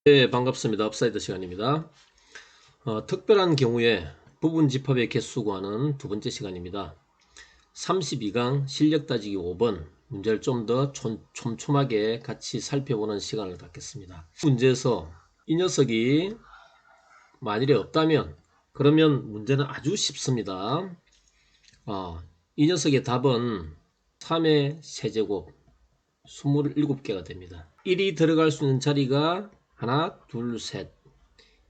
네, 반갑습니다. 업사이드 시간입니다. 특별한 경우에 부분 집합의 개수 구하는 두 번째 시간입니다. 32강 실력 따지기 5번 문제를 좀 더 촘촘하게 같이 살펴보는 시간을 갖겠습니다. 문제에서 이 녀석이 만일에 없다면 그러면 문제는 아주 쉽습니다. 이 녀석의 답은 3의 세제곱 27개가 됩니다. 1이 들어갈 수 있는 자리가 하나, 둘, 셋.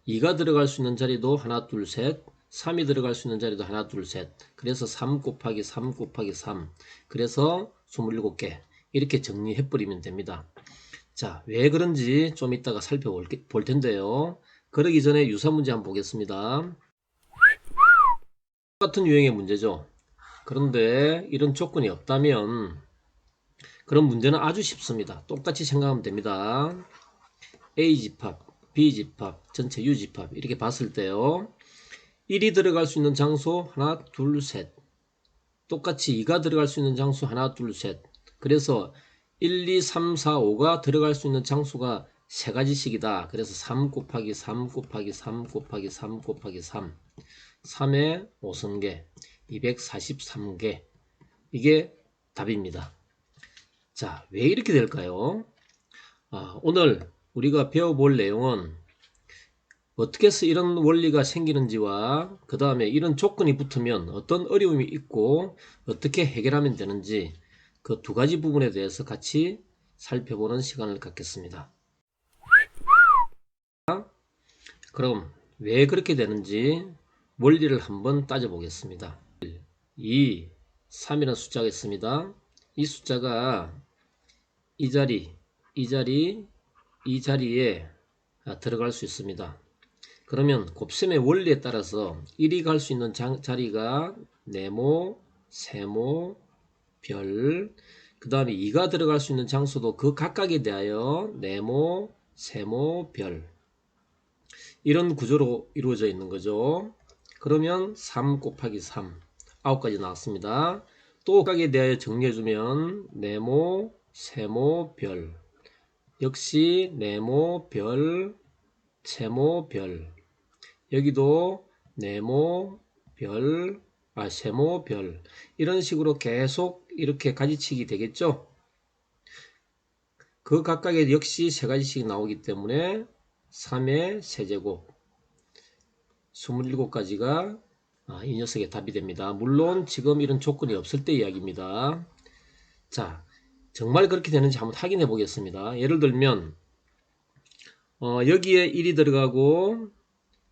2가 들어갈 수 있는 자리도 하나, 둘, 셋. 3이 들어갈 수 있는 자리도 하나, 둘, 셋. 그래서 3 곱하기 3 곱하기 3. 그래서 27개. 이렇게 정리해버리면 됩니다. 자, 왜 그런지 좀 이따가 살펴볼 텐데요. 그러기 전에 유사 문제 한번 보겠습니다. 똑같은 유형의 문제죠. 그런데 이런 조건이 없다면 그런 문제는 아주 쉽습니다. 똑같이 생각하면 됩니다. A집합, B집합, 전체 U집합 이렇게 봤을 때요. 1이 들어갈 수 있는 장소 하나, 둘, 셋. 똑같이 2가 들어갈 수 있는 장소 하나, 둘, 셋. 그래서 1, 2, 3, 4, 5가 들어갈 수 있는 장소가 세 가지씩이다. 그래서 3 곱하기 3 곱하기 3 곱하기 3 곱하기 3. 3의 5승계, 243개. 이게 답입니다. 자, 왜 이렇게 될까요? 오늘 우리가 배워볼 내용은 어떻게 해서 이런 원리가 생기는지와 그 다음에 이런 조건이 붙으면 어떤 어려움이 있고 어떻게 해결하면 되는지 그 두 가지 부분에 대해서 같이 살펴보는 시간을 갖겠습니다. 그럼 왜 그렇게 되는지 원리를 한번 따져보겠습니다. 2, 3이라는 숫자가 있습니다. 이 숫자가 이 자리, 이 자리, 이 자리에 들어갈 수 있습니다. 그러면 곱셈의 원리에 따라서 1이 갈 수 있는 자리가 네모, 세모, 별, 그 다음에 2가 들어갈 수 있는 장소도 그 각각에 대하여 네모, 세모, 별 이런 구조로 이루어져 있는 거죠. 그러면 3 곱하기 3 9가지 나왔습니다. 또 각각에 대하여 정리해주면 네모, 세모, 별 역시 네모, 별, 세모, 별 여기도 네모, 별, 세모, 별 이런 식으로 계속 이렇게 가지치기 되겠죠. 그 각각에 역시 세 가지씩 나오기 때문에 3의 세제곱 27가지가 이 녀석의 답이 됩니다. 물론 지금 이런 조건이 없을 때 이야기입니다. 자, 정말 그렇게 되는지 한번 확인해 보겠습니다. 예를 들면 여기에 1이 들어가고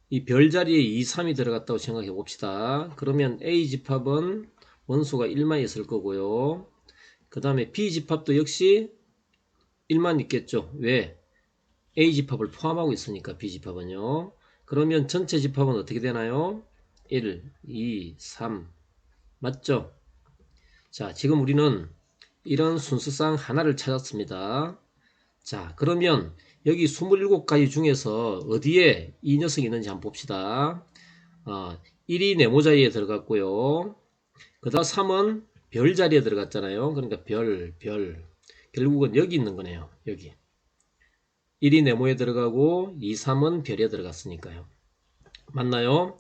이 별자리에 2, 3이 들어갔다고 생각해 봅시다. 그러면 A집합은 원소가 1만 있을 거고요. 그 다음에 B집합도 역시 1만 있겠죠. 왜? A집합을 포함하고 있으니까 B집합은요. 그러면 전체 집합은 어떻게 되나요? 1, 2, 3 맞죠? 자, 지금 우리는 이런 순서상 하나를 찾았습니다. 자, 그러면 여기 27가지 중에서 어디에 이 녀석이 있는지 한번 봅시다. 1이 네모 자리에 들어갔고요. 그 다음 3은 별 자리에 들어갔잖아요. 그러니까 별. 결국은 여기 있는 거네요. 여기. 1이 네모에 들어가고 2, 3은 별에 들어갔으니까요. 맞나요?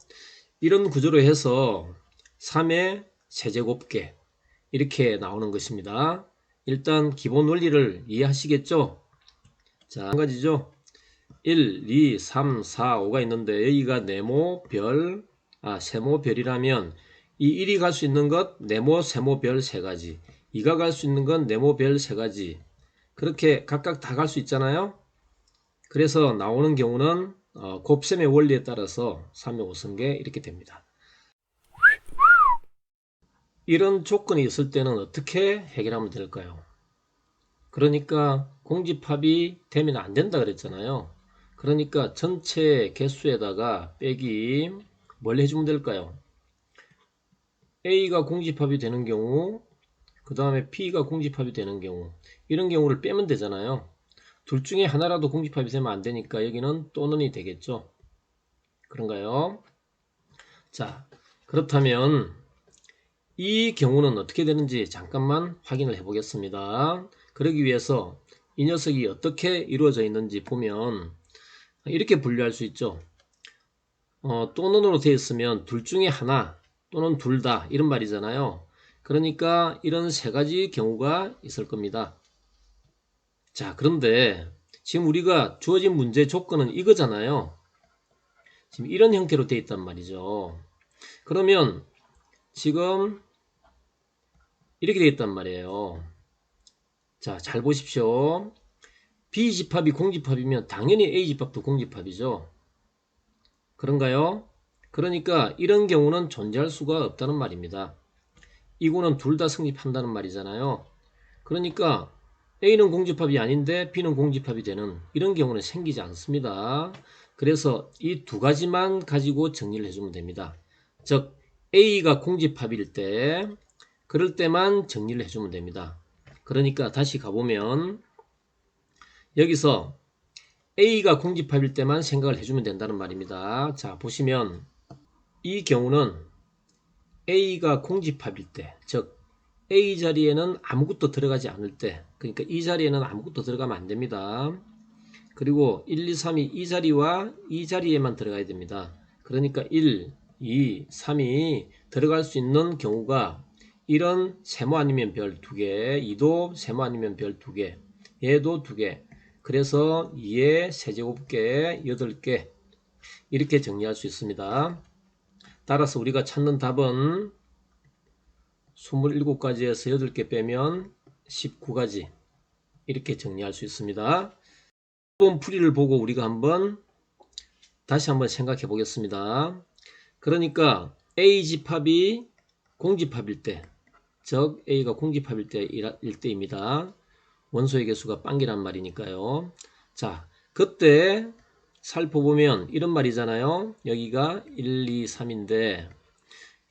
이런 구조로 해서 3의 세제곱계 이렇게 나오는 것입니다. 일단 기본 원리를 이해하시겠죠? 자, 한 가지죠. 1, 2, 3, 4, 5가 있는데 여기가 네모, 별, 세모, 별이라면 이 1이 갈 수 있는 것 네모, 세모, 별 세 가지 2가 갈 수 있는 건 네모, 별 세 가지 그렇게 각각 다 갈 수 있잖아요. 그래서 나오는 경우는 곱셈의 원리에 따라서 3의 5승계 이렇게 됩니다. 이런 조건이 있을 때는 어떻게 해결하면 될까요? 그러니까 공집합이 되면 안 된다 그랬잖아요. 그러니까 전체 개수에다가 빼기 뭘 해주면 될까요? A가 공집합이 되는 경우 그 다음에 P가 공집합이 되는 경우 이런 경우를 빼면 되잖아요. 둘 중에 하나라도 공집합이 되면 안 되니까 여기는 또는이 되겠죠. 그런가요? 자, 그렇다면 이 경우는 어떻게 되는지 잠깐만 확인을 해 보겠습니다. 그러기 위해서 이 녀석이 어떻게 이루어져 있는지 보면 이렇게 분류할 수 있죠. 또는으로 되어 있으면 둘 중에 하나 또는 둘 다 이런 말이잖아요. 그러니까 이런 세 가지 경우가 있을 겁니다. 자, 그런데 지금 우리가 주어진 문제 조건은 이거잖아요. 지금 이런 형태로 되어 있단 말이죠. 그러면 지금 이렇게 되어 있단 말이에요. 자, 잘 보십시오. B집합이 공집합이면 당연히 A집합도 공집합이죠. 그런가요? 그러니까 이런 경우는 존재할 수가 없다는 말입니다. 이거는 둘 다 성립한다는 말이잖아요. 그러니까 A는 공집합이 아닌데 B는 공집합이 되는 이런 경우는 생기지 않습니다. 그래서 이 두 가지만 가지고 정리를 해주면 됩니다. 즉 A가 공집합일 때 그럴 때만 정리를 해주면 됩니다. 그러니까 다시 가보면 여기서 A가 공집합일 때만 생각을 해주면 된다는 말입니다. 자, 보시면 이 경우는 A가 공집합일 때, 즉 A 자리에는 아무것도 들어가지 않을 때, 그러니까 이 자리에는 아무것도 들어가면 안 됩니다. 그리고 1, 2, 3이 이 자리와 이 자리에만 들어가야 됩니다. 그러니까 1, 2, 3이 들어갈 수 있는 경우가 1은 세모 아니면 별 2개, 2도 세모 아니면 별 2개, 얘도 2개, 그래서 2의 세제곱계 8개 이렇게 정리할 수 있습니다. 따라서 우리가 찾는 답은 27가지에서 8개 빼면 19가지 이렇게 정리할 수 있습니다. 이번 풀이를 보고 우리가 다시 한번 생각해 보겠습니다. 그러니까 A집합이 공집합일 때, 즉 A가 공집합일 때입니다. 원소의 개수가 빵기란 말이니까요. 자, 그때 살펴보면 이런 말이잖아요. 여기가 1, 2, 3인데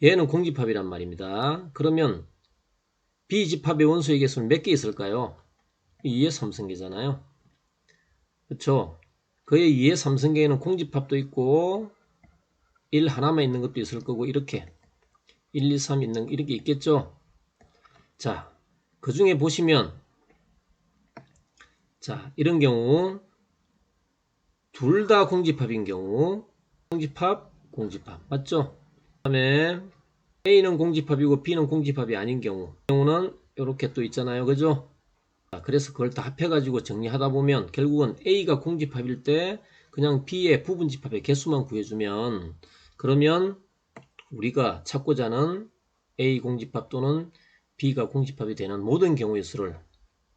얘는 공집합이란 말입니다. 그러면 B집합의 원소의 개수는 몇 개 있을까요? 2의 3승계잖아요. 그렇죠? 그의 2의 3승계에는 공집합도 있고 1 하나만 있는 것도 있을 거고 이렇게 1, 2, 3 있는 이렇게 있겠죠? 자, 그 중에 보시면 자, 이런 경우 둘 다 공집합인 경우 공집합, 공집합 맞죠? 그 다음에 A는 공집합이고 B는 공집합이 아닌 경우는 이렇게 또 있잖아요. 그죠? 자, 그래서 그걸 다 합해가지고 정리하다 보면 결국은 A가 공집합일 때 그냥 B의 부분집합의 개수만 구해주면 그러면 우리가 찾고자 하는 A 공집합 또는 B가 공집합이 되는 모든 경우의 수를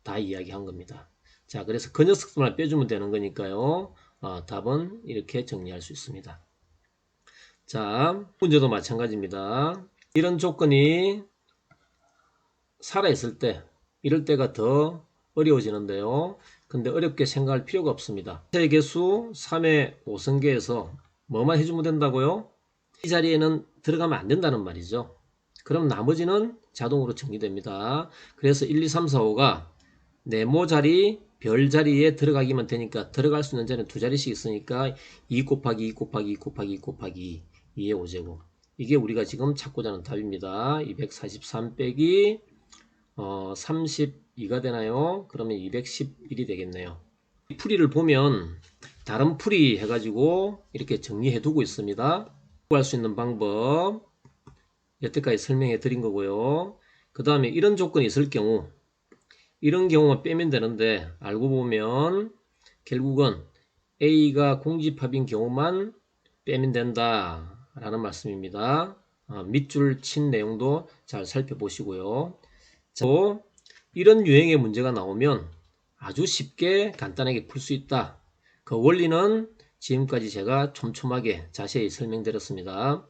다 이야기한 겁니다. 자, 그래서 그 녀석들만 빼주면 되는 거니까요. 답은 이렇게 정리할 수 있습니다. 자, 문제도 마찬가지입니다. 이런 조건이 살아있을 때, 이럴 때가 더 어려워지는데요. 근데 어렵게 생각할 필요가 없습니다. 세 개수 3의 5승계에서 뭐만 해주면 된다고요? 이 자리에는 들어가면 안 된다는 말이죠. 그럼 나머지는 자동으로 정리됩니다. 그래서 1, 2, 3, 4, 5가 네모 자리, 별 자리에 들어가기만 되니까 들어갈 수 있는 자리는 두 자리씩 있으니까 2 곱하기 2 곱하기 2 곱하기 2 곱하기 2의 5제곱. 이게 우리가 지금 찾고자 하는 답입니다. 243 빼기 32가 되나요? 그러면 211이 되겠네요. 이 풀이를 보면 다른 풀이 해가지고 이렇게 정리해 두고 있습니다. 구할 수 있는 방법 여태까지 설명해 드린 거고요. 그 다음에 이런 조건이 있을 경우 이런 경우만 빼면 되는데 알고 보면 결국은 A가 공집합인 경우만 빼면 된다 라는 말씀입니다. 밑줄 친 내용도 잘 살펴보시고요. 자, 이런 유형의 문제가 나오면 아주 쉽게 간단하게 풀 수 있다. 그 원리는 지금까지 제가 촘촘하게 자세히 설명드렸습니다.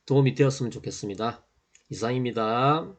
도움이 되었으면 좋겠습니다. 이상입니다.